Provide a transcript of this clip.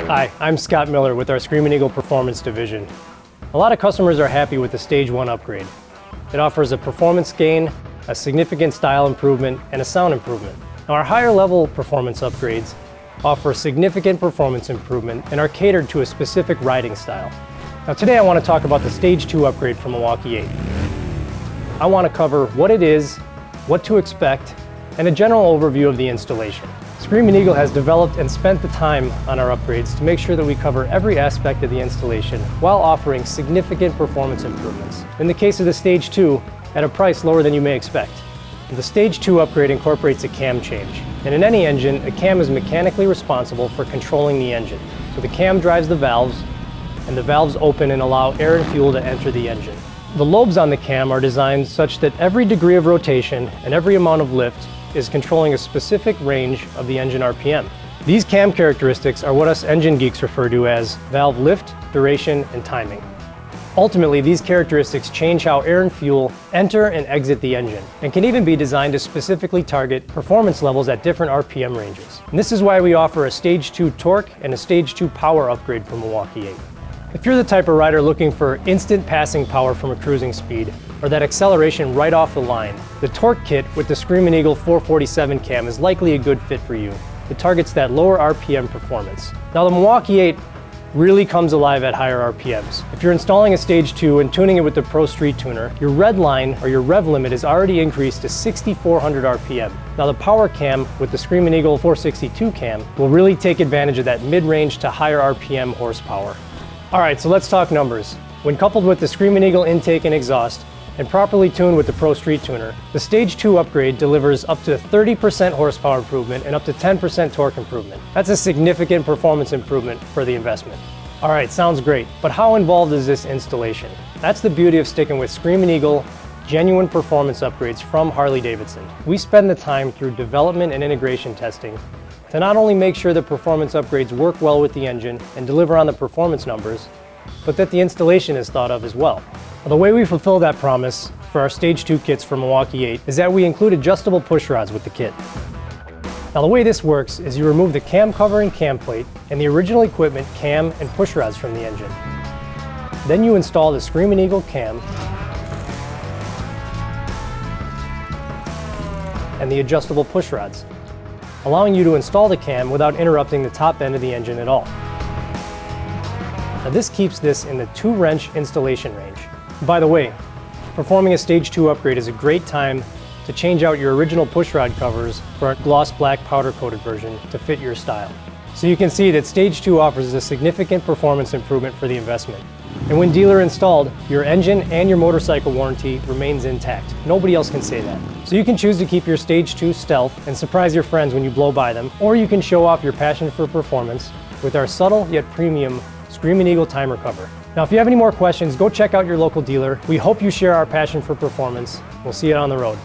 Hi, I'm Scott Miller with our Screaming Eagle Performance Division. A lot of customers are happy with the Stage 1 upgrade. It offers a performance gain, a significant style improvement, and a sound improvement. Now, our higher level performance upgrades offer significant performance improvement and are catered to a specific riding style. Now today I want to talk about the Stage 2 upgrade from Milwaukee 8. I want to cover what it is, what to expect, and a general overview of the installation. Screaming Eagle has developed and spent the time on our upgrades to make sure that we cover every aspect of the installation while offering significant performance improvements. In the case of the Stage 2, at a price lower than you may expect. The Stage 2 upgrade incorporates a cam change. And in any engine, a cam is mechanically responsible for controlling the engine. So the cam drives the valves, and the valves open and allow air and fuel to enter the engine. The lobes on the cam are designed such that every degree of rotation and every amount of lift is controlling a specific range of the engine RPM. These cam characteristics are what us engine geeks refer to as valve lift, duration, and timing. Ultimately, these characteristics change how air and fuel enter and exit the engine, and can even be designed to specifically target performance levels at different RPM ranges. And this is why we offer a Stage 2 torque and a Stage 2 power upgrade from Milwaukee 8. If you're the type of rider looking for instant passing power from a cruising speed, or that acceleration right off the line, the torque kit with the Screaming Eagle 447 cam is likely a good fit for you. It targets that lower RPM performance. Now the Milwaukee 8 really comes alive at higher RPMs. If you're installing a Stage 2 and tuning it with the Pro Street Tuner, your red line or your rev limit is already increased to 6,400 RPM. Now the power cam with the Screaming Eagle 462 cam will really take advantage of that mid-range to higher RPM horsepower. All right, so let's talk numbers. When coupled with the Screaming Eagle intake and exhaust, and properly tuned with the Pro Street Tuner, the Stage 2 upgrade delivers up to 30% horsepower improvement and up to 10% torque improvement. That's a significant performance improvement for the investment. All right, sounds great, but how involved is this installation? That's the beauty of sticking with Screaming Eagle genuine performance upgrades from Harley-Davidson. We spend the time through development and integration testing to not only make sure the performance upgrades work well with the engine and deliver on the performance numbers, but that the installation is thought of as well. The way we fulfill that promise for our Stage 2 kits from Milwaukee 8 is that we include adjustable push rods with the kit. Now the way this works is you remove the cam cover and cam plate and the original equipment cam and push rods from the engine. Then you install the Screaming Eagle cam and the adjustable push rods, allowing you to install the cam without interrupting the top end of the engine at all. Now this keeps this in the 2-wrench installation range. By the way, performing a Stage 2 upgrade is a great time to change out your original pushrod covers for a gloss black powder coated version to fit your style. So you can see that Stage 2 offers a significant performance improvement for the investment. And when dealer installed, your engine and your motorcycle warranty remains intact. Nobody else can say that. So you can choose to keep your Stage 2 stealth and surprise your friends when you blow by them, or you can show off your passion for performance with our subtle yet premium Screaming Eagle timer cover. Now, if you have any more questions, go check out your local dealer. We hope you share our passion for performance. We'll see you on the road.